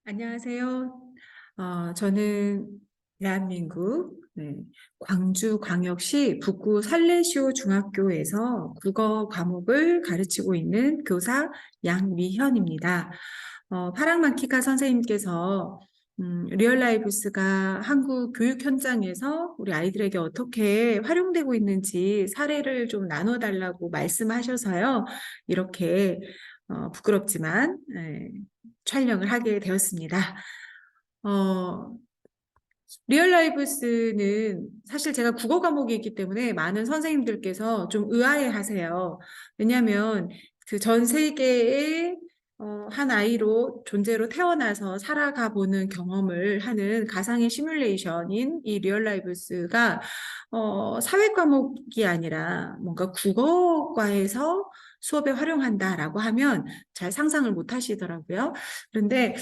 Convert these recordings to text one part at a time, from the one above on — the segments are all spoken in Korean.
안녕하세요. 저는 대한민국 광주광역시 북구 살레시오 중학교에서 국어 과목을 가르치고 있는 교사 양미현입니다. 파랑마키카 선생님께서 리얼라이브스가 한국 교육 현장에서 우리 아이들에게 어떻게 활용되고 있는지 사례를 좀 나눠달라고 말씀하셔서요. 이렇게 부끄럽지만 촬영을 하게 되었습니다. 리얼라이브스는 사실 제가 국어 과목이기 때문에 많은 선생님들께서 좀 의아해 하세요. 왜냐하면 그 전 세계의 한 아이로 존재로 태어나서 살아가 보는 경험을 하는 가상의 시뮬레이션인 이 리얼라이브스가 사회 과목이 아니라 뭔가 국어과에서 수업에 활용한다라고 하면 잘 상상을 못 하시더라고요. 그런데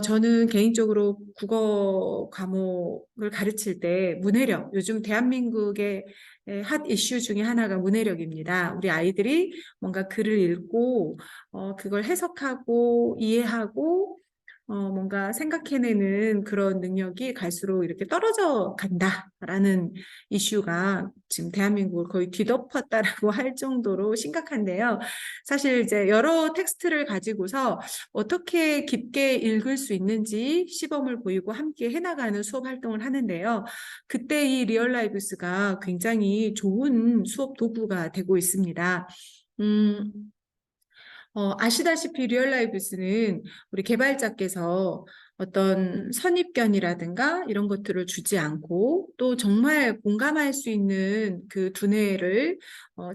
저는 개인적으로 국어 과목을 가르칠 때 문해력, 요즘 대한민국의 핫 이슈 중에 하나가 문해력입니다. 우리 아이들이 뭔가 글을 읽고 그걸 해석하고 이해하고 뭔가 생각해내는 그런 능력이 갈수록 이렇게 떨어져 간다라는 이슈가 지금 대한민국을 거의 뒤덮었다라고 할 정도로 심각한데요. 사실 이제 여러 텍스트를 가지고서 어떻게 깊게 읽을 수 있는지 시범을 보이고 함께 해나가는 수업 활동을 하는데요. 그때 이 리얼라이브스가 굉장히 좋은 수업 도구가 되고 있습니다. 음, 아시다시피 리얼라이브스는 우리 개발자께서 어떤 선입견이라든가 이런 것들을 주지 않고 또 정말 공감할 수 있는 그 두뇌를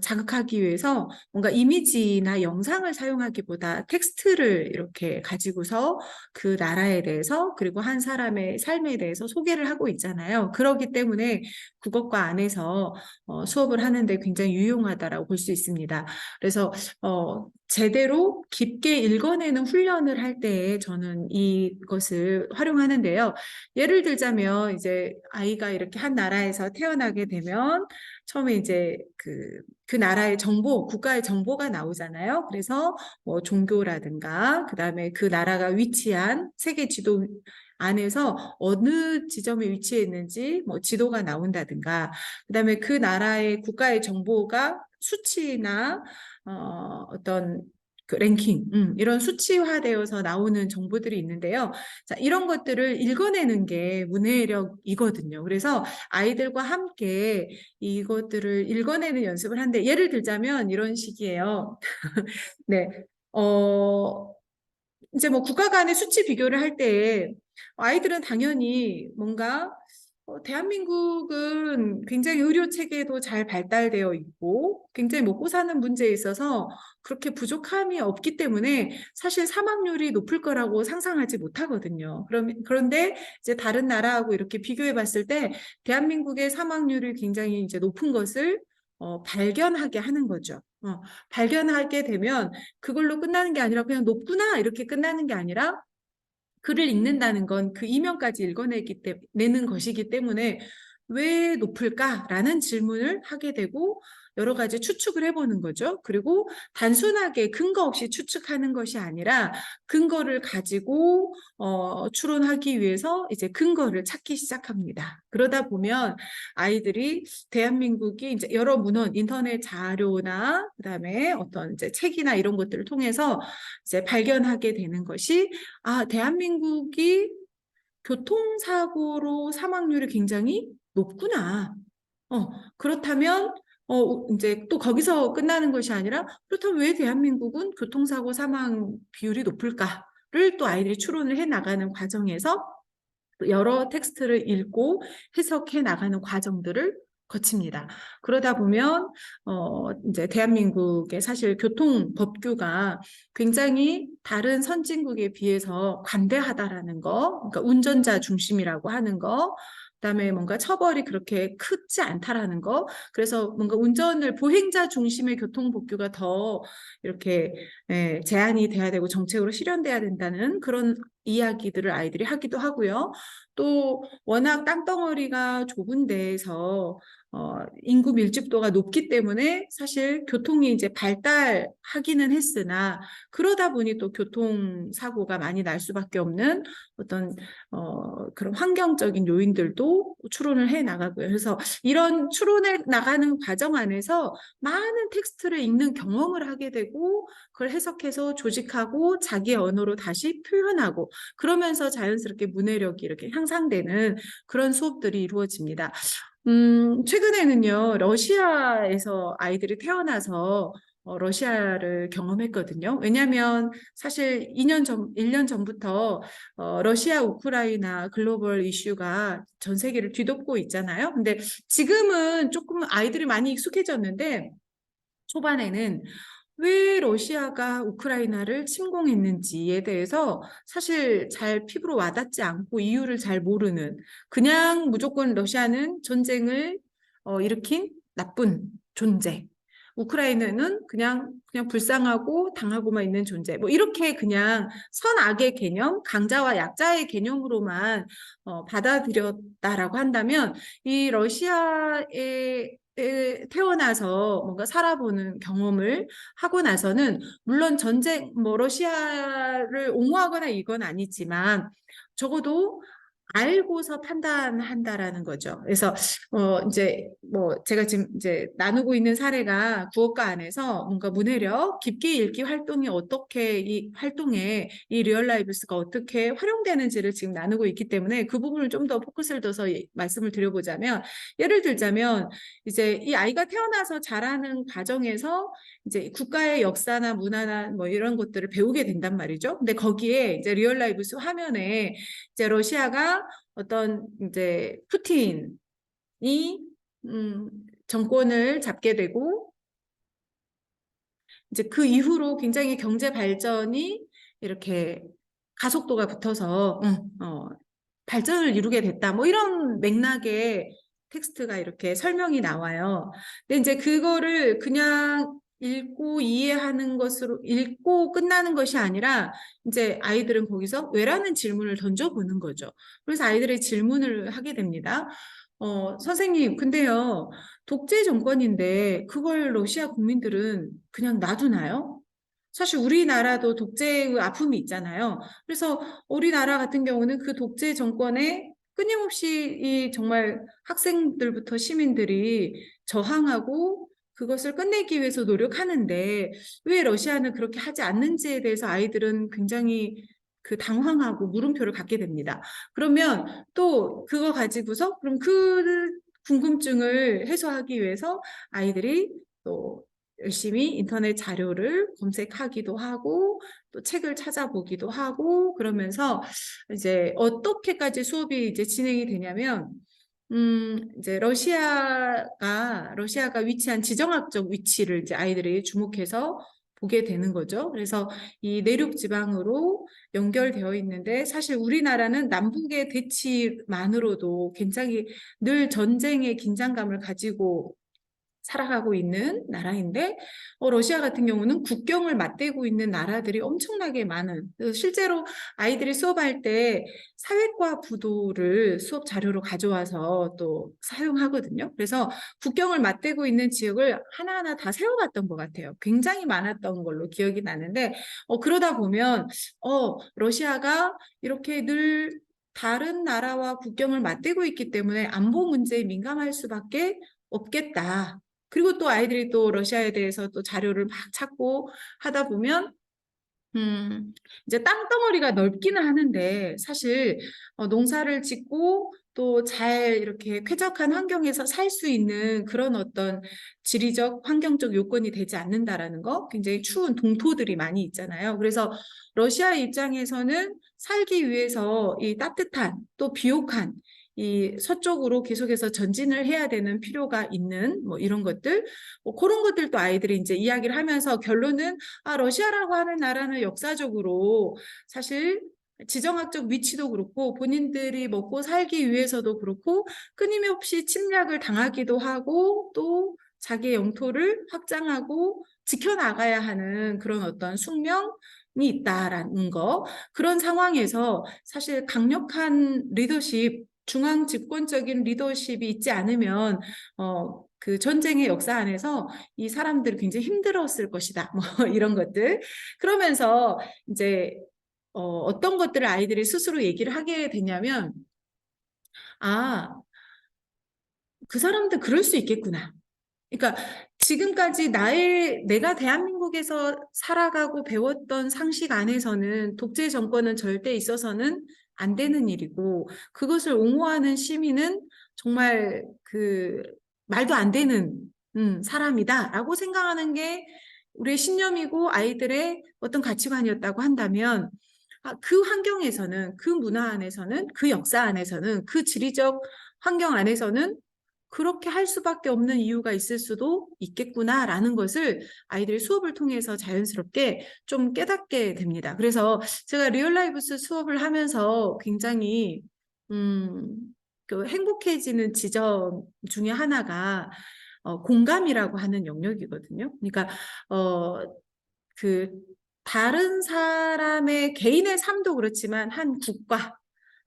자극하기 위해서 뭔가 이미지나 영상을 사용하기보다 텍스트를 이렇게 가지고서 그 나라에 대해서 그리고 한 사람의 삶에 대해서 소개를 하고 있잖아요. 그렇기 때문에 국어과 안에서 수업을 하는데 굉장히 유용하다라고 볼 수 있습니다. 그래서 제대로 깊게 읽어내는 훈련을 할 때에 저는 이것을 활용하는데요. 예를 들자면 이제 아이가 이렇게 한 나라에서 태어나게 되면 처음에 이제 그 나라의 정보, 국가의 정보가 나오잖아요. 그래서 뭐 종교라든가 그다음에 그 나라가 위치한 세계 지도 안에서 어느 지점에 위치해 있는지 뭐 지도가 나온다든가 그다음에 그 나라의 국가의 정보가 수치나 어떤 그 랭킹, 이런 수치화되어서 나오는 정보들이 있는데요. 자, 이런 것들을 읽어내는 게 문해력이거든요. 그래서 아이들과 함께 이것들을 읽어내는 연습을 하는데 예를 들자면 이런 식이에요. 네. 어, 이제 뭐 국가 간의 수치 비교를 할 때 아이들은 당연히 뭔가 대한민국은 굉장히 의료 체계도 잘 발달되어 있고 굉장히 먹고 사는 문제에 있어서 그렇게 부족함이 없기 때문에 사실 사망률이 높을 거라고 상상하지 못하거든요. 그런데 이제 다른 나라하고 이렇게 비교해 봤을 때 대한민국의 사망률이 굉장히 이제 높은 것을 발견하게 하는 거죠. 발견하게 되면 그걸로 끝나는 게 아니라 그냥 높구나 이렇게 끝나는 게 아니라 글을 읽는다는 건 그 이면까지 내는 것이기 때문에 왜 높을까라는 질문을 하게 되고 여러 가지 추측을 해보는 거죠. 그리고 단순하게 근거 없이 추측하는 것이 아니라 근거를 가지고 추론하기 위해서 이제 근거를 찾기 시작합니다. 그러다 보면 아이들이 대한민국이 이제 여러 문헌, 인터넷 자료나 그다음에 어떤 이제 책이나 이런 것들을 통해서 이제 발견하게 되는 것이 대한민국이 교통사고로 사망률이 굉장히 높구나. 그렇다면, 이제 또 거기서 끝나는 것이 아니라, 그렇다면 왜 대한민국은 교통사고 사망 비율이 높을까를 또 아이들이 추론을 해 나가는 과정에서 여러 텍스트를 읽고 해석해 나가는 과정들을 거칩니다. 그러다 보면 이제 대한민국의 사실 교통 법규가 굉장히 다른 선진국에 비해서 관대하다라는 거, 그러니까 운전자 중심이라고 하는 거, 그다음에 뭔가 처벌이 그렇게 크지 않다라는 거, 그래서 뭔가 운전을 보행자 중심의 교통 법규가 더 이렇게 제한이 돼야 되고 정책으로 실현돼야 된다는 그런 이야기들을 아이들이 하기도 하고요. 또 워낙 땅덩어리가 좁은 데에서 인구 밀집도가 높기 때문에 사실 교통이 이제 발달하기는 했으나 그러다 보니 또 교통사고가 많이 날 수밖에 없는 어떤 그런 환경적인 요인들도 추론을 해 나가고요. 그래서 이런 추론해 나가는 과정 안에서 많은 텍스트를 읽는 경험을 하게 되고 그걸 해석해서 조직하고 자기의 언어로 다시 표현하고 그러면서 자연스럽게 문해력이 이렇게 향상되는 그런 수업들이 이루어집니다. 최근에는요, 러시아에서 아이들이 태어나서 러시아를 경험했거든요. 왜냐하면 사실 1년 전부터 러시아, 우크라이나 글로벌 이슈가 전 세계를 뒤덮고 있잖아요. 근데 지금은 조금 아이들이 많이 익숙해졌는데 초반에는 왜 러시아가 우크라이나를 침공했는지에 대해서 사실 잘 피부로 와닿지 않고 이유를 잘 모르는 그냥 무조건 러시아는 전쟁을 일으킨 나쁜 존재. 우크라이나는 그냥 불쌍하고 당하고만 있는 존재. 뭐 이렇게 그냥 선악의 개념, 강자와 약자의 개념으로만 받아들였다라고 한다면 이 러시아의 태어나서 뭔가 살아보는 경험을 하고 나서는 물론 전쟁 뭐 러시아를 옹호하거나 이건 아니지만 적어도 알고서 판단한다라는 거죠. 그래서 이제 뭐 제가 지금 이제 나누고 있는 사례가 국어과 안에서 뭔가 문해력 깊게 읽기 활동이 어떻게 이 활동에 이 리얼라이브스가 어떻게 활용되는지를 지금 나누고 있기 때문에 그 부분을 좀 더 포커스를 둬서 말씀을 드려보자면 예를 들자면 이제 이 아이가 태어나서 자라는 과정에서 이제 국가의 역사나 문화나 뭐 이런 것들을 배우게 된단 말이죠. 근데 거기에 이제 리얼라이브스 화면에 이제 러시아가 어떤 이제 푸틴이 정권을 잡게 되고 이제 그 이후로 굉장히 경제 발전이 이렇게 가속도가 붙어서 발전을 이루게 됐다. 뭐 이런 맥락의 텍스트가 이렇게 설명이 나와요. 근데 이제 그거를 그냥 읽고 이해하는 것으로 읽고 끝나는 것이 아니라 이제 아이들은 거기서 왜라는 질문을 던져보는 거죠. 그래서 아이들의 질문을 하게 됩니다. 선생님, 근데요, 독재 정권인데 그걸 러시아 국민들은 그냥 놔두나요? 사실 우리나라도 독재의 아픔이 있잖아요. 그래서 우리나라 같은 경우는 그 독재 정권에 끊임없이 이 정말 학생들부터 시민들이 저항하고 그것을 끝내기 위해서 노력하는데 왜 러시아는 그렇게 하지 않는지에 대해서 아이들은 굉장히 그 당황하고 물음표를 갖게 됩니다. 그러면 또 그거 가지고서 그럼 그 궁금증을 해소하기 위해서 아이들이 또 열심히 인터넷 자료를 검색하기도 하고 또 책을 찾아보기도 하고 그러면서 이제 어떻게까지 수업이 이제 진행이 되냐면 이제 러시아가 위치한 지정학적 위치를 이제 아이들이 주목해서 보게 되는 거죠. 그래서 이 내륙 지방으로 연결되어 있는데 사실 우리나라는 남북의 대치만으로도 굉장히 늘 전쟁의 긴장감을 가지고 살아가고 있는 나라인데 러시아 같은 경우는 국경을 맞대고 있는 나라들이 엄청나게 많은 실제로 아이들이 수업할 때 사회과 부도를 수업 자료로 가져와서 또 사용하거든요. 그래서 국경을 맞대고 있는 지역을 하나하나 다 세워갔던 것 같아요. 굉장히 많았던 걸로 기억이 나는데 그러다 보면 러시아가 이렇게 늘 다른 나라와 국경을 맞대고 있기 때문에 안보 문제에 민감할 수밖에 없겠다. 그리고 또 아이들이 또 러시아에 대해서 또 자료를 막 찾고 하다 보면 이제 땅덩어리가 넓기는 하는데 사실 농사를 짓고 또 잘 이렇게 쾌적한 환경에서 살 수 있는 그런 어떤 지리적, 환경적 요건이 되지 않는다라는 거 굉장히 추운 동토들이 많이 있잖아요. 그래서 러시아 입장에서는 살기 위해서 이 따뜻한 또 비옥한 이 서쪽으로 계속해서 전진을 해야 되는 필요가 있는 뭐 이런 것들 그런 것들도 아이들이 이제 이야기를 하면서 결론은 러시아라고 하는 나라는 역사적으로 사실 지정학적 위치도 그렇고 본인들이 먹고 살기 위해서도 그렇고 끊임없이 침략을 당하기도 하고 또 자기의 영토를 확장하고 지켜나가야 하는 그런 어떤 숙명 있다라는 거. 그런 상황에서 사실 강력한 리더십, 중앙 집권적인 리더십이 있지 않으면 그 전쟁의 역사 안에서 이 사람들이 굉장히 힘들었을 것이다. 뭐 이런 것들. 그러면서 이제 어떤 것들을 아이들이 스스로 얘기를 하게 되냐면, 아, 그 사람들 그럴 수 있겠구나. 그러니까 지금까지 내가 대한민국에서 살아가고 배웠던 상식 안에서는 독재 정권은 절대 있어서는 안 되는 일이고, 그것을 옹호하는 시민은 정말 그 말도 안 되는 사람이다라고 생각하는 게 우리의 신념이고 아이들의 어떤 가치관이었다고 한다면, 그 환경에서는, 그 문화 안에서는, 그 역사 안에서는, 그 지리적 환경 안에서는 그렇게 할 수밖에 없는 이유가 있을 수도 있겠구나라는 것을 아이들이 수업을 통해서 자연스럽게 좀 깨닫게 됩니다. 그래서 제가 리얼라이브스 수업을 하면서 굉장히 음, 그 행복해지는 지점 중에 하나가 공감이라고 하는 영역이거든요. 그러니까 어, 그 다른 사람의 개인의 삶도 그렇지만 한 국가,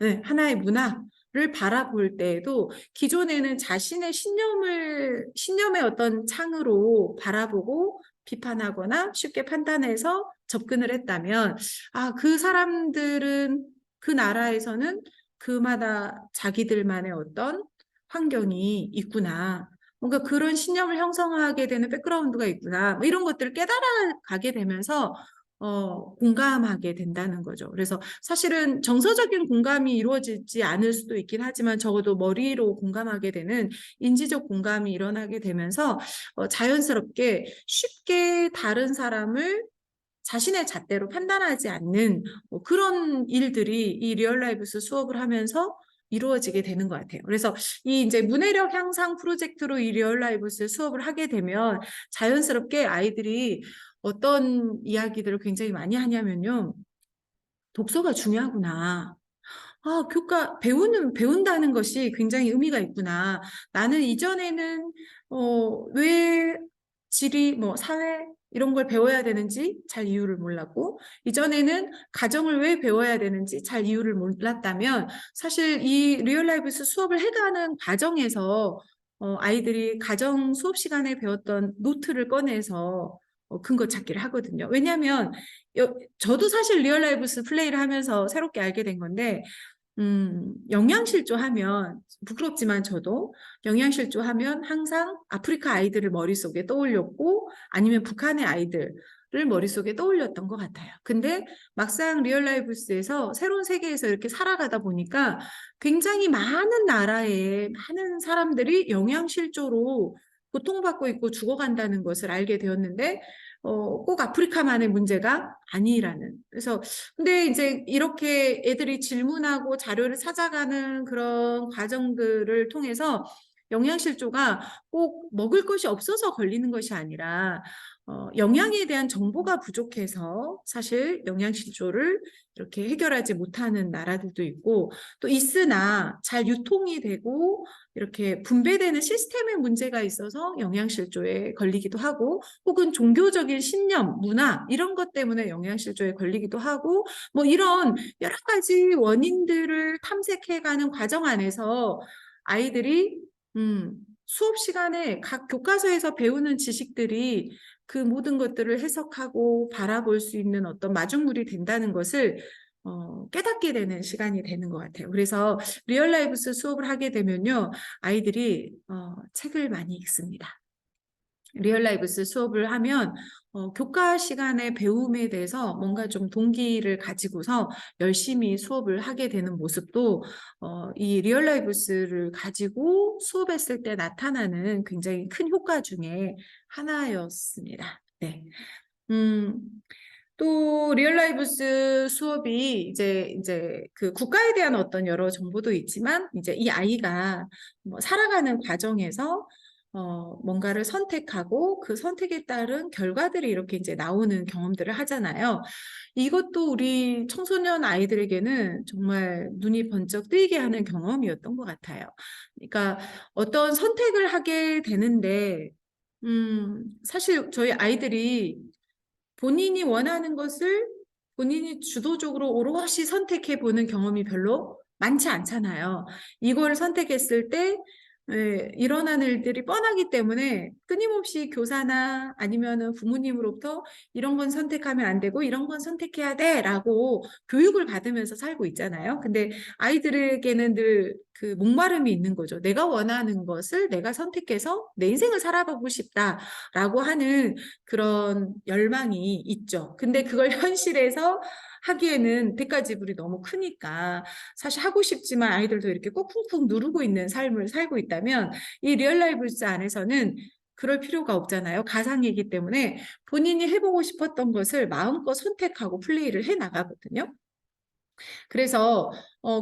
네, 하나의 문화를 바라볼 때에도 기존에는 자신의 신념의 어떤 창으로 바라보고 비판하거나 쉽게 판단해서 접근을 했다면, 그 사람들은 그 나라에서는 그마다 자기들만의 어떤 환경이 있구나. 뭔가 그런 신념을 형성하게 되는 백그라운드가 있구나. 뭐 이런 것들을 깨달아가게 되면서 공감하게 된다는 거죠. 그래서 사실은 정서적인 공감이 이루어지지 않을 수도 있긴 하지만 적어도 머리로 공감하게 되는 인지적 공감이 일어나게 되면서 자연스럽게 쉽게 다른 사람을 자신의 잣대로 판단하지 않는 그런 일들이 이 리얼라이브스 수업을 하면서 이루어지게 되는 것 같아요. 그래서 이 이제 문해력 향상 프로젝트로 이 리얼라이브스 수업을 하게 되면 자연스럽게 아이들이 어떤 이야기들을 굉장히 많이 하냐면요. 독서가 중요하구나. 배운다는 것이 굉장히 의미가 있구나. 나는 이전에는, 왜 지리, 뭐, 사회, 이런 걸 배워야 되는지 잘 이유를 몰랐고, 이전에는 가정을 왜 배워야 되는지 잘 이유를 몰랐다면, 사실 이 리얼라이브스 수업을 해가는 과정에서, 아이들이 가정 수업 시간에 배웠던 노트를 꺼내서 근거 찾기를 하거든요. 왜냐하면, 저도 사실 리얼라이브스 플레이를 하면서 새롭게 알게 된 건데, 영양실조 하면, 부끄럽지만 저도 영양실조 하면 항상 아프리카 아이들을 머릿속에 떠올렸고 아니면 북한의 아이들을 머릿속에 떠올렸던 것 같아요. 근데 막상 리얼라이브스에서 새로운 세계에서 이렇게 살아가다 보니까 굉장히 많은 나라의 많은 사람들이 영양실조로 고통받고 있고 죽어간다는 것을 알게 되었는데, 꼭 아프리카만의 문제가 아니라는. 그래서 근데 이제 이렇게 애들이 질문하고 자료를 찾아가는 그런 과정들을 통해서 영양실조가 꼭 먹을 것이 없어서 걸리는 것이 아니라 영양에 대한 정보가 부족해서 사실 영양실조를 이렇게 해결하지 못하는 나라들도 있고 또 있으나 잘 유통이 되고 이렇게 분배되는 시스템의 문제가 있어서 영양실조에 걸리기도 하고 혹은 종교적인 신념, 문화 이런 것 때문에 영양실조에 걸리기도 하고 뭐 이런 여러 가지 원인들을 탐색해가는 과정 안에서 아이들이 수업 시간에 각 교과서에서 배우는 지식들이 그 모든 것들을 해석하고 바라볼 수 있는 어떤 마중물이 된다는 것을 깨닫게 되는 시간이 되는 것 같아요. 그래서 리얼라이브스 수업을 하게 되면요, 아이들이 책을 많이 읽습니다. 리얼라이브스 수업을 하면 교과 시간의 배움에 대해서 뭔가 좀 동기를 가지고서 열심히 수업을 하게 되는 모습도 이 리얼라이브스를 가지고 수업했을 때 나타나는 굉장히 큰 효과 중에 하나였습니다. 네. 음, 또 리얼라이브스 수업이 이제 그 국가에 대한 어떤 여러 정보도 있지만 이제 이 아이가 뭐 살아가는 과정에서 뭔가를 선택하고 그 선택에 따른 결과들이 이렇게 이제 나오는 경험들을 하잖아요. 이것도 우리 청소년 아이들에게는 정말 눈이 번쩍 뜨이게 하는 경험이었던 것 같아요. 그러니까 어떤 선택을 하게 되는데, 사실 저희 아이들이 본인이 원하는 것을 본인이 주도적으로 오롯이 선택해 보는 경험이 별로 많지 않잖아요. 이걸 선택했을 때 일어나는 일들이 뻔하기 때문에 끊임없이 교사나 아니면은 부모님으로부터 이런 건 선택하면 안 되고 이런 건 선택해야 돼라고 교육을 받으면서 살고 있잖아요. 근데 아이들에게는 늘 그 목마름이 있는 거죠. 내가 원하는 것을 내가 선택해서 내 인생을 살아보고 싶다라고 하는 그런 열망이 있죠. 근데 그걸 현실에서 하기에는 대가 지불이 너무 크니까 사실 하고 싶지만 아이들도 이렇게 꾹 꾹꾹 누르고 있는 삶을 살고 있다면 이 리얼 라이브스 안에서는 그럴 필요가 없잖아요. 가상이기 때문에 본인이 해보고 싶었던 것을 마음껏 선택하고 플레이를 해 나가거든요. 그래서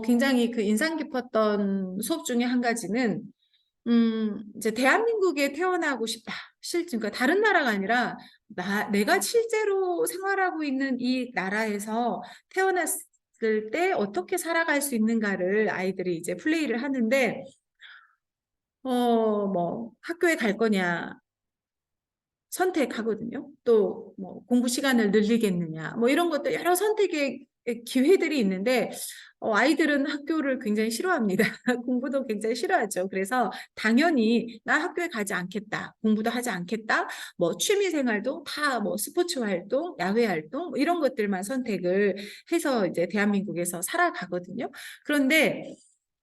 굉장히 그 인상 깊었던 수업 중에 한 가지는 이제 대한민국에 태어나고 싶다. 그러니까 다른 나라가 아니라 내가 실제로 생활하고 있는 이 나라에서 태어났을 때 어떻게 살아갈 수 있는가를 아이들이 이제 플레이를 하는데, 뭐, 학교에 갈 거냐, 선택하거든요. 또 뭐 공부 시간을 늘리겠느냐, 뭐 이런 것도 여러 선택의 기회들이 있는데 아이들은 학교를 굉장히 싫어합니다. 공부도 굉장히 싫어하죠. 그래서 당연히 나 학교에 가지 않겠다, 공부도 하지 않겠다, 뭐 취미 생활도 다 뭐 스포츠 활동, 야외 활동 뭐 이런 것들만 선택을 해서 이제 대한민국에서 살아가거든요. 그런데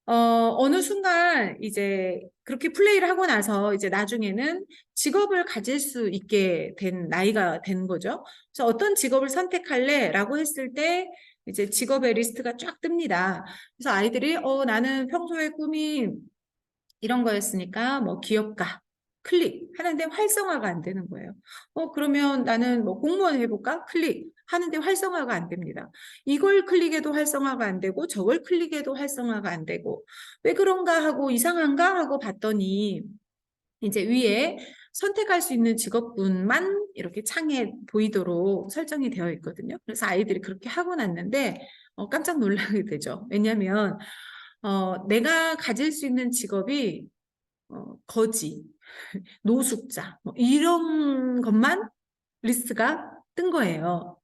어느 순간 이제 그렇게 플레이를 하고 나서 이제 나중에는 직업을 가질 수 있게 된 나이가 된 거죠. 그래서 어떤 직업을 선택할래? 라고 했을 때 이제 직업의 리스트가 쫙 뜹니다. 그래서 아이들이 나는 평소에 꿈이 이런 거였으니까 뭐 기업가 클릭 하는데 활성화가 안 되는 거예요. 그러면 나는 뭐 공무원 해볼까? 클릭 하는데 활성화가 안 됩니다. 이걸 클릭해도 활성화가 안 되고 저걸 클릭해도 활성화가 안 되고 왜 그런가 하고 이상한가 하고 봤더니 이제 위에 선택할 수 있는 직업군만 이렇게 창에 보이도록 설정이 되어 있거든요. 그래서 아이들이 그렇게 하고 났는데 깜짝 놀라게 되죠. 왜냐하면 내가 가질 수 있는 직업이 거지, 노숙자, 뭐 이런 것만 리스트가 뜬 거예요.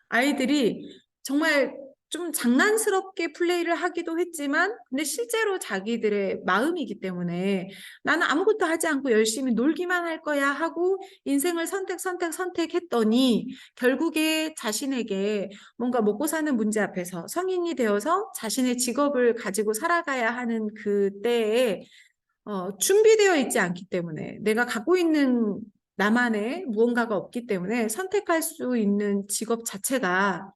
아이들이 정말 좀 장난스럽게 플레이를 하기도 했지만, 근데 실제로 자기들의 마음이기 때문에 나는 아무것도 하지 않고 열심히 놀기만 할 거야 하고 인생을 선택했더니 결국에 자신에게 뭔가 먹고 사는 문제 앞에서 성인이 되어서 자신의 직업을 가지고 살아가야 하는 그때에 준비되어 있지 않기 때문에 내가 갖고 있는 나만의 무언가가 없기 때문에 선택할 수 있는 직업 자체가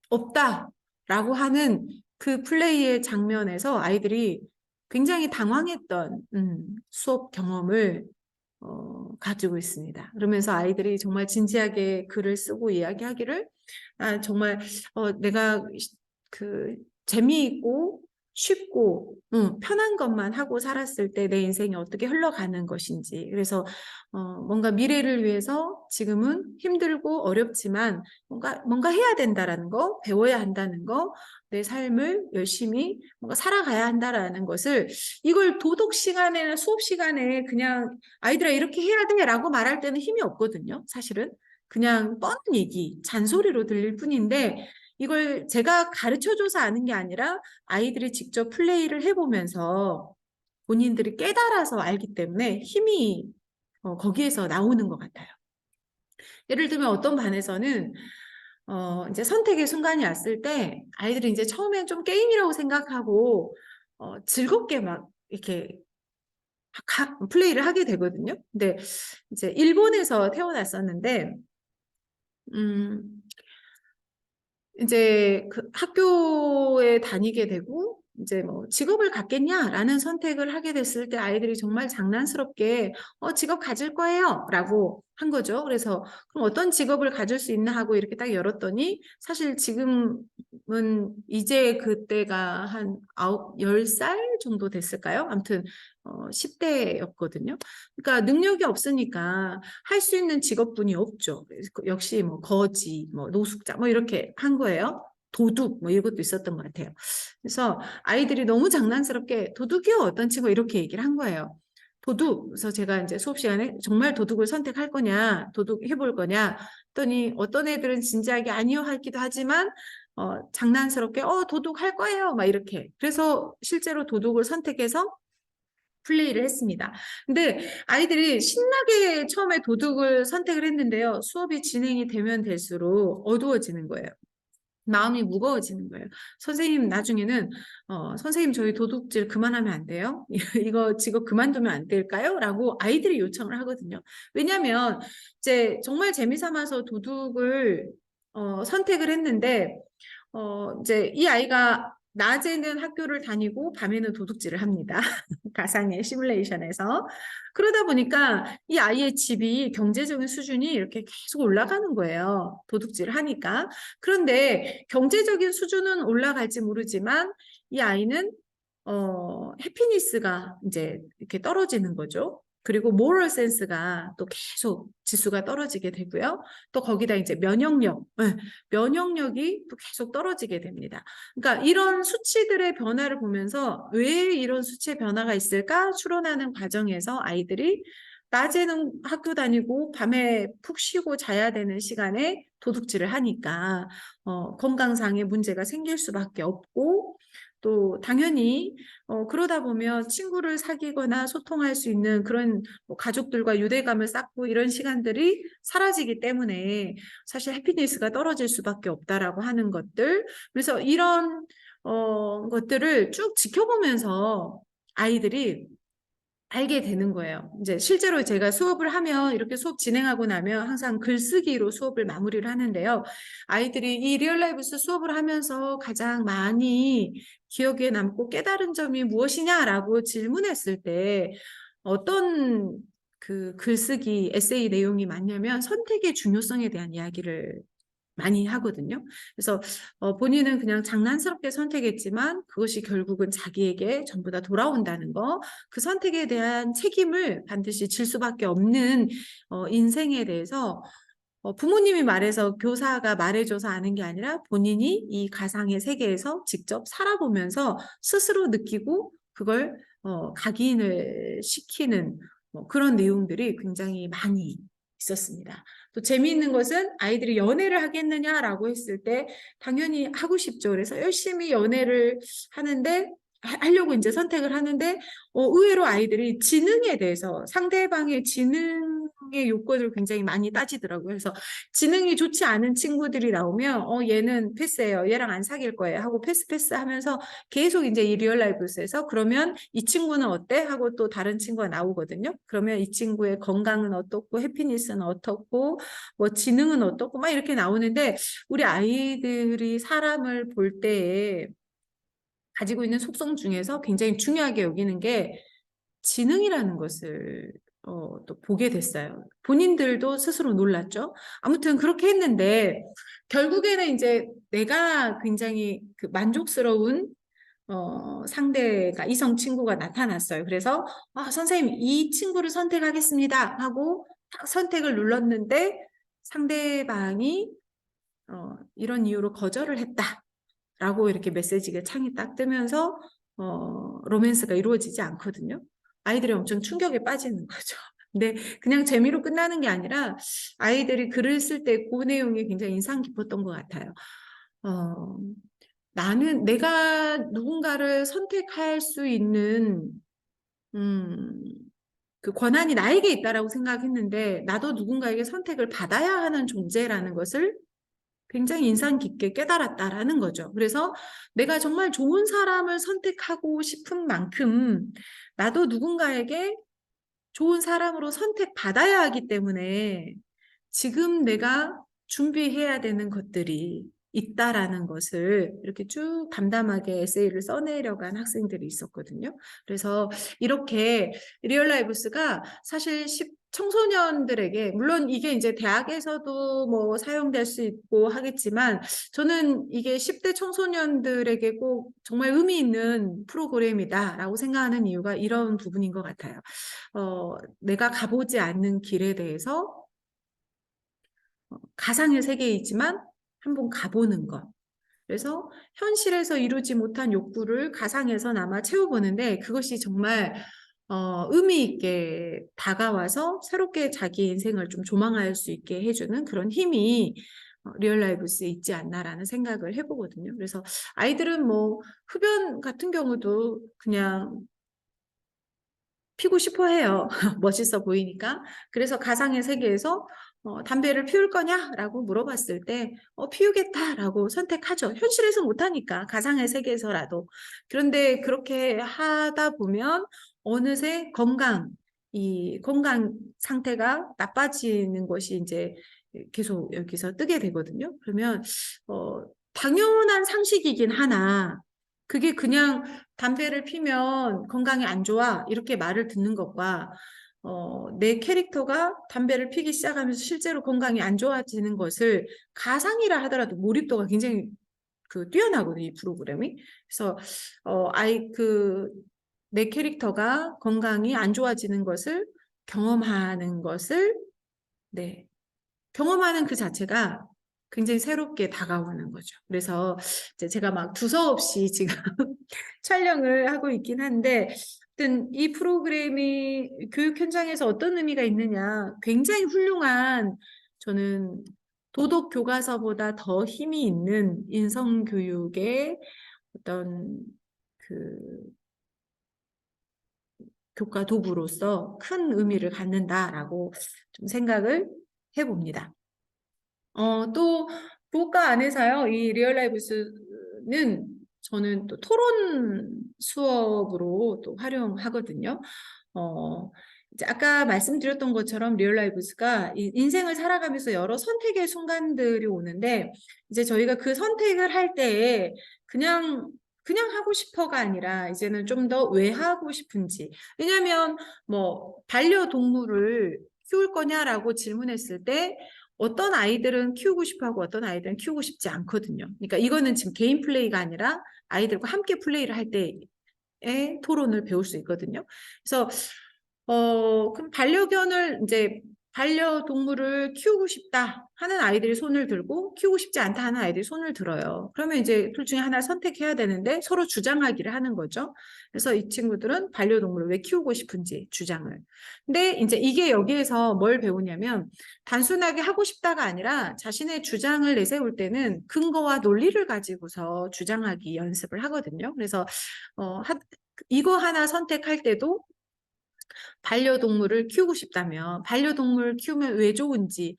없다라고 하는 그 플레이의 장면에서 아이들이 굉장히 당황했던 수업 경험을 가지고 있습니다. 그러면서 아이들이 정말 진지하게 글을 쓰고 이야기하기를 정말 내가 그 재미있고 쉽고 편한 것만 하고 살았을 때 내 인생이 어떻게 흘러가는 것인지 그래서 뭔가 미래를 위해서 지금은 힘들고 어렵지만 뭔가 해야 된다라는 거, 배워야 한다는 거, 내 삶을 열심히 뭔가 살아가야 한다라는 것을 이걸 도덕 시간에나 수업 시간에 그냥 아이들아 이렇게 해야 돼라고 말할 때는 힘이 없거든요. 사실은 그냥 뻔한 얘기, 잔소리로 들릴 뿐인데 이걸 제가 가르쳐줘서 아는 게 아니라 아이들이 직접 플레이를 해보면서 본인들이 깨달아서 알기 때문에 힘이 거기에서 나오는 것 같아요. 예를 들면 어떤 반에서는 이제 선택의 순간이 왔을 때 아이들이 이제 처음엔 좀 게임이라고 생각하고 즐겁게 막 이렇게 플레이를 하게 되거든요. 근데 이제 일본에서 태어났었는데 이제 그 학교에 다니게 되고 이제 뭐 직업을 갖겠냐라는 선택을 하게 됐을 때 아이들이 정말 장난스럽게 직업 가질 거예요라고 한 거죠. 그래서 그럼 어떤 직업을 가질 수 있나 하고 이렇게 딱 열었더니 사실 지금은 이제 그때가 한 10살 정도 됐을까요? 아무튼 10대였거든요. 그러니까 능력이 없으니까 할 수 있는 직업군이 없죠. 역시 뭐 거지, 뭐 노숙자 뭐 이렇게 한 거예요. 도둑 뭐 이것도 있었던 것 같아요. 그래서 아이들이 너무 장난스럽게 도둑이요 어떤 친구 이렇게 얘기를 한 거예요. 그래서 제가 이제 수업 시간에 정말 도둑을 선택할 거냐, 도둑 해볼 거냐, 했더니 어떤 애들은 진지하게 아니요 하기도 하지만, 장난스럽게, 도둑 할 거예요. 막 이렇게. 그래서 실제로 도둑을 선택해서 플레이를 했습니다. 근데 아이들이 신나게 처음에 도둑을 선택을 했는데요. 수업이 진행이 되면 될수록 어두워지는 거예요. 마음이 무거워지는 거예요. 선생님 나중에는 선생님 저희 도둑질 그만하면 안 돼요? 이거 직업 그만두면 안 될까요? 라고 아이들이 요청을 하거든요. 왜냐하면 이제 정말 재미삼아서 도둑을 선택을 했는데 이제 이 아이가 낮에는 학교를 다니고 밤에는 도둑질을 합니다. 가상의 시뮬레이션에서. 그러다 보니까 이 아이의 집이 경제적인 수준이 이렇게 계속 올라가는 거예요. 도둑질을 하니까. 그런데 경제적인 수준은 올라갈지 모르지만 이 아이는 해피니스가 이제 이렇게 떨어지는 거죠. 그리고 모럴 센스가 또 계속 지수가 떨어지게 되고요. 또 거기다 이제 면역력이 또 계속 떨어지게 됩니다. 그러니까 이런 수치들의 변화를 보면서 왜 이런 수치의 변화가 있을까 추론하는 과정에서 아이들이 낮에는 학교 다니고 밤에 푹 쉬고 자야 되는 시간에 도둑질을 하니까 건강상의 문제가 생길 수밖에 없고 또 당연히 그러다 보면 친구를 사귀거나 소통할 수 있는 그런 뭐 가족들과 유대감을 쌓고 이런 시간들이 사라지기 때문에 사실 해피니스가 떨어질 수밖에 없다라고 하는 것들. 그래서 이런 것들을 쭉 지켜보면서 아이들이 알게 되는 거예요. 이제 실제로 제가 수업을 하면 이렇게 수업 진행하고 나면 항상 글쓰기로 수업을 마무리를 하는데요. 아이들이 이 리얼라이브스 수업을 하면서 가장 많이 기억에 남고 깨달은 점이 무엇이냐라고 질문했을 때 어떤 그 글쓰기 에세이 내용이 많냐면 선택의 중요성에 대한 이야기를 많이 하거든요. 그래서 본인은 그냥 장난스럽게 선택했지만 그것이 결국은 자기에게 전부 다 돌아온다는 거, 그 선택에 대한 책임을 반드시 질 수밖에 없는 인생에 대해서 부모님이 말해서 교사가 말해줘서 아는 게 아니라 본인이 이 가상의 세계에서 직접 살아보면서 스스로 느끼고 그걸 각인을 시키는 그런 내용들이 굉장히 많이 있었습니다. 또 재미있는 것은 아이들이 연애를 하겠느냐라고 했을 때 당연히 하고 싶죠. 그래서 열심히 연애를 하는데 하려고 이제 선택을 하는데 의외로 아이들이 지능에 대해서 상대방의 지능의 요건을 굉장히 많이 따지더라고요. 그래서 지능이 좋지 않은 친구들이 나오면 얘는 패스해요. 얘랑 안 사귈 거예요. 하고 패스 하면서 계속 이제 이 리얼라이브스에서 그러면 이 친구는 어때? 하고 또 다른 친구가 나오거든요. 그러면 이 친구의 건강은 어떻고 해피니스는 어떻고 뭐 지능은 어떻고 막 이렇게 나오는데 우리 아이들이 사람을 볼 때에 가지고 있는 속성 중에서 굉장히 중요하게 여기는 게 지능이라는 것을 또 보게 됐어요. 본인들도 스스로 놀랐죠. 아무튼 그렇게 했는데 결국에는 이제 내가 굉장히 그 만족스러운 상대가 이성 친구가 나타났어요. 그래서 선생님 이 친구를 선택하겠습니다 하고 딱 선택을 눌렀는데 상대방이 이런 이유로 거절을 했다. 라고 이렇게 메시지가 창이 딱 뜨면서 로맨스가 이루어지지 않거든요. 아이들이 엄청 충격에 빠지는 거죠. 근데 그냥 재미로 끝나는 게 아니라 아이들이 글을 쓸 때 그 내용이 굉장히 인상 깊었던 것 같아요. 어, 내가 누군가를 선택할 수 있는 음, 그 권한이 나에게 있다라고 생각했는데 나도 누군가에게 선택을 받아야 하는 존재라는 것을 굉장히 인상 깊게 깨달았다라는 거죠. 그래서 내가 정말 좋은 사람을 선택하고 싶은 만큼 나도 누군가에게 좋은 사람으로 선택받아야 하기 때문에 지금 내가 준비해야 되는 것들이 있다라는 것을 이렇게 쭉 담담하게 에세이를 써내려간 학생들이 있었거든요. 그래서 이렇게 리얼라이브스가 사실 청소년들에게 물론 이게 이제 대학에서도 뭐 사용될 수 있고 하겠지만 저는 이게 10대 청소년들에게 꼭 정말 의미 있는 프로그램이다라고 생각하는 이유가 이런 부분인 것 같아요. 내가 가보지 않는 길에 대해서 가상의 세계이지만 한번 가보는 것. 그래서 현실에서 이루지 못한 욕구를 가상에서나마 채워보는데 그것이 정말 의미 있게 다가와서 새롭게 자기 인생을 좀 조망할 수 있게 해주는 그런 힘이 리얼 라이브스에 있지 않나라는 생각을 해보거든요. 그래서 아이들은 뭐 흡연 같은 경우도 그냥 피고 싶어 해요. 멋있어 보이니까. 그래서 가상의 세계에서 담배를 피울 거냐라고 물어봤을 때 피우겠다라고 선택하죠. 현실에서 못하니까 가상의 세계에서라도. 그런데 그렇게 하다 보면 어느새 이 건강 상태가 나빠지는 것이 이제 계속 여기서 뜨게 되거든요. 그러면 어, 당연한 상식이긴 하나 그게 그냥 담배를 피면 건강에 안 좋아. 이렇게 말을 듣는 것과, 내 캐릭터가 담배를 피기 시작하면서 실제로 건강이 안 좋아지는 것을 가상이라 하더라도 몰입도가 굉장히 뛰어나거든요, 이 프로그램이. 그래서, 내 캐릭터가 건강이 안 좋아지는 것을 경험하는 것을, 네, 경험하는 그 자체가 굉장히 새롭게 다가오는 거죠. 그래서 이제 제가 막 두서없이 지금 촬영을 하고 있긴 한데, 하여튼 이 프로그램이 교육 현장에서 어떤 의미가 있느냐, 굉장히 훌륭한 저는 도덕 교과서보다 더 힘이 있는 인성 교육의 어떤 그 교과 도구로서 큰 의미를 갖는다라고 좀 생각을 해봅니다. 또 교과 안에서요, 이 리얼라이브스는 저는 또 토론 수업으로 또 활용하거든요. 어, 이제 아까 말씀드렸던 것처럼 리얼라이브스가 인생을 살아가면서 여러 선택의 순간들이 오는데, 이제 저희가 그 선택을 할 때에 그냥 하고 싶어가 아니라 이제는 좀 더 왜 하고 싶은지. 왜냐하면 뭐 반려동물을 키울 거냐라고 질문했을 때 어떤 아이들은 키우고 싶어 하고 어떤 아이들은 키우고 싶지 않거든요. 그러니까 이거는 지금 개인 플레이가 아니라 아이들과 함께 플레이를 할 때의 토론을 배울 수 있거든요. 그래서 그럼 반려동물을 키우고 싶다 하는 아이들이 손을 들고 키우고 싶지 않다 하는 아이들이 손을 들어요. 그러면 이제 둘 중에 하나를 선택해야 되는데 서로 주장하기를 하는 거죠. 그래서 이 친구들은 반려동물을 왜 키우고 싶은지 주장을. 근데 이제 이게 여기에서 뭘 배우냐면 단순하게 하고 싶다가 아니라 자신의 주장을 내세울 때는 근거와 논리를 가지고서 주장하기 연습을 하거든요. 그래서 이거 하나 선택할 때도 반려동물을 키우고 싶다면 반려동물을 키우면 왜 좋은지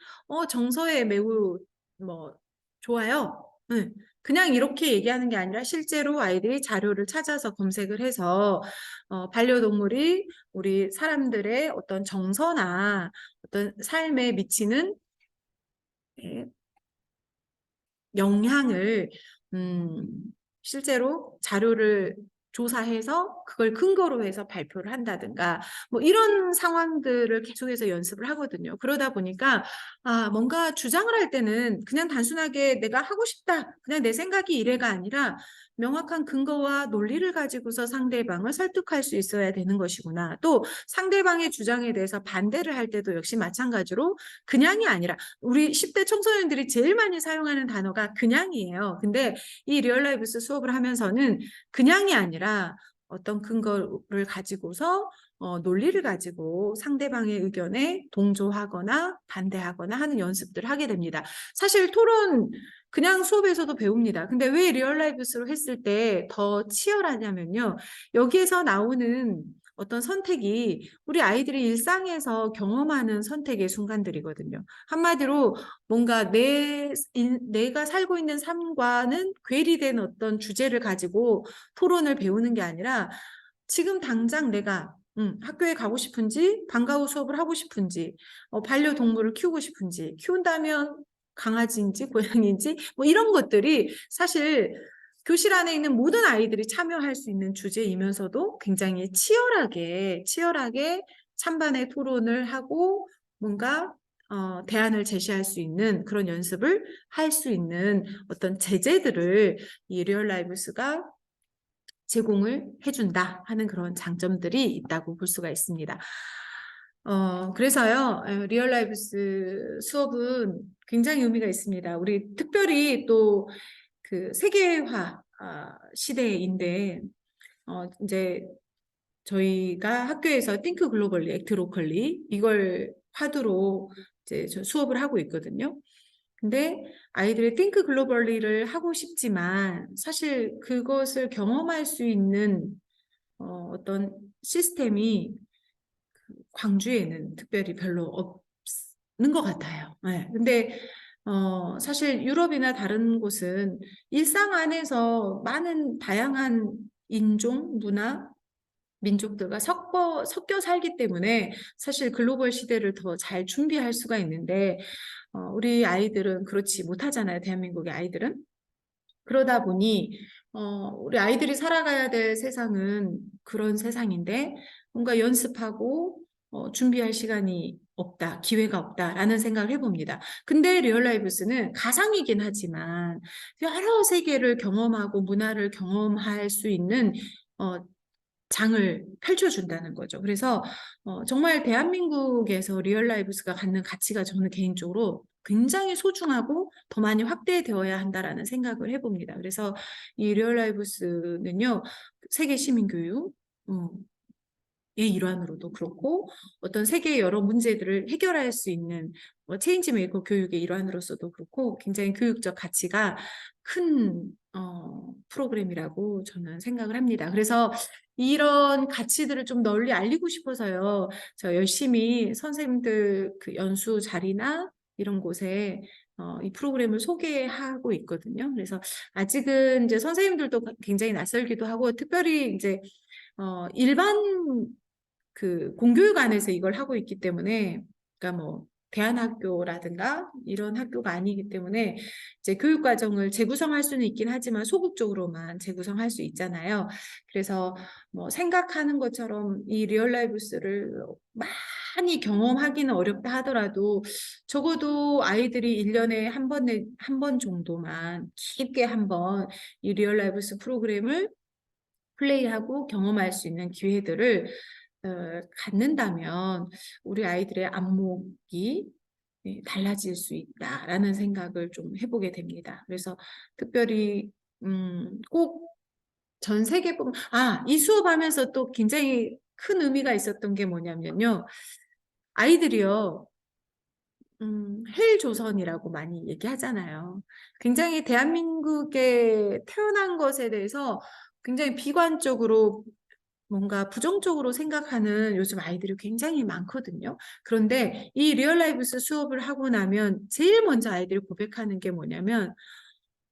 정서에 매우 뭐 좋아요. 응. 그냥 이렇게 얘기하는 게 아니라 실제로 아이들이 자료를 찾아서 검색을 해서 반려동물이 우리 사람들의 어떤 정서나 어떤 삶에 미치는 예, 영향을 음, 실제로 자료를 조사해서 그걸 근거로 해서 발표를 한다든가 뭐 이런 상황들을 계속해서 연습을 하거든요. 그러다 보니까 뭔가 주장을 할 때는 그냥 단순하게 내가 하고 싶다, 그냥 내 생각이 이래가 아니라 명확한 근거와 논리를 가지고서 상대방을 설득할 수 있어야 되는 것이구나. 또 상대방의 주장에 대해서 반대를 할 때도 역시 마찬가지로 그냥이 아니라 우리 10대 청소년들이 제일 많이 사용하는 단어가 그냥이에요. 근데 이 리얼라이브스 수업을 하면서는 그냥이 아니라 어떤 근거를 가지고서 논리를 가지고 상대방의 의견에 동조하거나 반대하거나 하는 연습들을 하게 됩니다. 사실 토론 그냥 수업에서도 배웁니다. 근데 왜 리얼라이브스로 했을 때 더 치열하냐면요. 여기에서 나오는 어떤 선택이 우리 아이들이 일상에서 경험하는 선택의 순간들이거든요. 한마디로 뭔가 내가 살고 있는 삶과는 괴리된 어떤 주제를 가지고 토론을 배우는 게 아니라 지금 당장 내가 학교에 가고 싶은지, 방과 후 수업을 하고 싶은지, 반려동물을 키우고 싶은지, 키운다면 강아지인지 고양이인지 뭐 이런 것들이 사실 교실 안에 있는 모든 아이들이 참여할 수 있는 주제이면서도 굉장히 치열하게 찬반의 토론을 하고 뭔가 대안을 제시할 수 있는 그런 연습을 할 수 있는 어떤 제재들을 이 리얼 라이브스가 제공을 해준다 하는 그런 장점들이 있다고 볼 수가 있습니다. 그래서요, 리얼 라이브스 수업은 굉장히 의미가 있습니다. 우리 특별히 또 그 세계화 시대인데, 이제 저희가 학교에서 Think Globally, Act Locally 이걸 화두로 이제 저 수업을 하고 있거든요. 근데 아이들이 Think Globally를 하고 싶지만 사실 그것을 경험할 수 있는 어떤 시스템이 광주에는 특별히 별로 없는 것 같아요. 네. 근데 사실 유럽이나 다른 곳은 일상 안에서 많은 다양한 인종, 문화, 민족들과 섞여 살기 때문에 사실 글로벌 시대를 더 잘 준비할 수가 있는데 우리 아이들은 그렇지 못하잖아요. 대한민국의 아이들은. 그러다 보니 우리 아이들이 살아가야 될 세상은 그런 세상인데 뭔가 연습하고 준비할 시간이 없다, 기회가 없다라는 생각을 해봅니다. 근데 리얼라이브스는 가상이긴 하지만 여러 세계를 경험하고 문화를 경험할 수 있는 어, 장을 펼쳐준다는 거죠. 그래서 정말 대한민국에서 리얼라이브스가 갖는 가치가 저는 개인적으로 굉장히 소중하고 더 많이 확대되어야 한다라는 생각을 해봅니다. 그래서 이 리얼라이브스는요, 세계 시민교육, 의 일환으로도 그렇고 어떤 세계의 여러 문제들을 해결할 수 있는 체인지 메이커 교육의 일환으로서도 그렇고 굉장히 교육적 가치가 큰 프로그램이라고 저는 생각을 합니다. 그래서 이런 가치들을 좀 널리 알리고 싶어서요. 저 열심히 선생님들 그 연수 자리나 이런 곳에 이 프로그램을 소개하고 있거든요. 그래서 아직은 이제 선생님들도 굉장히 낯설기도 하고 특별히 이제 일반 그 공교육 안에서 이걸 하고 있기 때문에 그러니까 뭐 대안학교라든가 이런 학교가 아니기 때문에 이제 교육 과정을 재구성할 수는 있긴 하지만 소극적으로만 재구성할 수 있잖아요. 그래서 뭐 생각하는 것처럼 이 리얼라이브스를 많이 경험하기는 어렵다 하더라도 적어도 아이들이 1년에 한 번 정도만 깊게 한번 이 리얼라이브스 프로그램을 플레이하고 경험할 수 있는 기회들을 갖는다면 우리 아이들의 안목이 달라질 수 있다라는 생각을 좀 해보게 됩니다. 그래서 특별히 꼭 전 세계뿐 이 수업하면서 또 굉장히 큰 의미가 있었던 게 뭐냐면요. 아이들이요. 헬조선이라고 많이 얘기하잖아요. 굉장히 대한민국에 태어난 것에 대해서 굉장히 비관적으로 뭔가 부정적으로 생각하는 요즘 아이들이 굉장히 많거든요. 그런데 이 리얼라이브스 수업을 하고 나면 제일 먼저 아이들이 고백하는 게 뭐냐면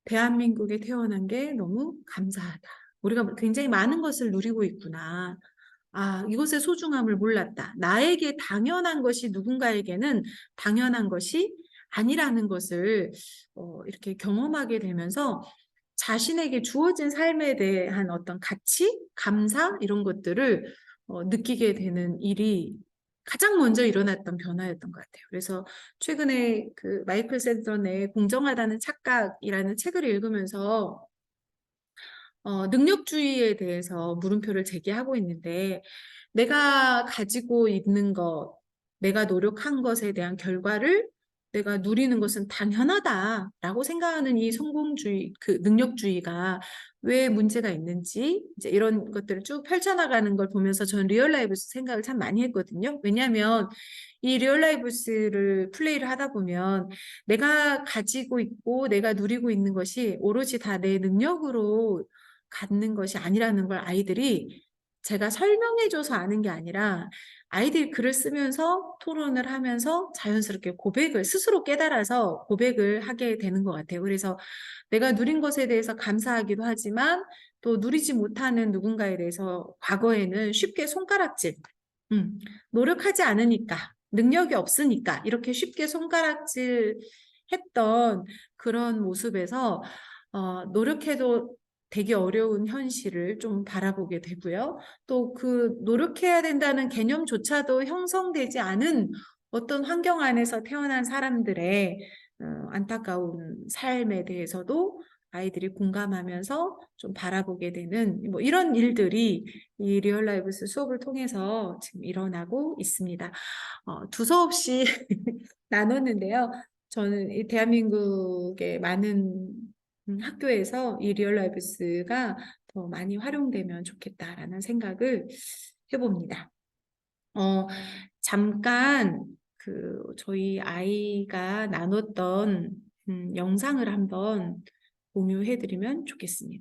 대한민국에 태어난 게 너무 감사하다. 우리가 굉장히 많은 것을 누리고 있구나. 이것의 소중함을 몰랐다. 나에게 당연한 것이 누군가에게는 당연한 것이 아니라는 것을 이렇게 경험하게 되면서 자신에게 주어진 삶에 대한 어떤 가치, 감사 이런 것들을 느끼게 되는 일이 가장 먼저 일어났던 변화였던 것 같아요. 그래서 최근에 그 마이클 샌던의 공정하다는 착각이라는 책을 읽으면서 능력주의에 대해서 물음표를 제기하고 있는데 내가 가지고 있는 것, 내가 노력한 것에 대한 결과를 내가 누리는 것은 당연하다라고 생각하는 이 성공주의, 그 능력주의가 왜 문제가 있는지 이제 이런 것들을 쭉 펼쳐나가는 걸 보면서 저는 리얼라이브스 생각을 참 많이 했거든요. 왜냐하면 이 리얼라이브스를 플레이를 하다 보면 내가 가지고 있고 내가 누리고 있는 것이 오로지 다 내 능력으로 갖는 것이 아니라는 걸 아이들이 제가 설명해줘서 아는 게 아니라 아이들이 글을 쓰면서 토론을 하면서 자연스럽게 고백을 스스로 깨달아서 고백을 하게 되는 것 같아요. 그래서 내가 누린 것에 대해서 감사하기도 하지만 또 누리지 못하는 누군가에 대해서 과거에는 쉽게 손가락질, 노력하지 않으니까, 능력이 없으니까 이렇게 쉽게 손가락질 했던 그런 모습에서 노력해도 되게 어려운 현실을 좀 바라보게 되고요. 또 그 노력해야 된다는 개념조차도 형성되지 않은 어떤 환경 안에서 태어난 사람들의 안타까운 삶에 대해서도 아이들이 공감하면서 좀 바라보게 되는 뭐 이런 일들이 이 리얼라이브스 수업을 통해서 지금 일어나고 있습니다. 두서없이 나눴는데요. 저는 이 대한민국의 많은 학교에서 이 리얼라이브스가 더 많이 활용되면 좋겠다라는 생각을 해봅니다. 잠깐 저희 아이가 나눴던 영상을 한번 공유해 드리면 좋겠습니다.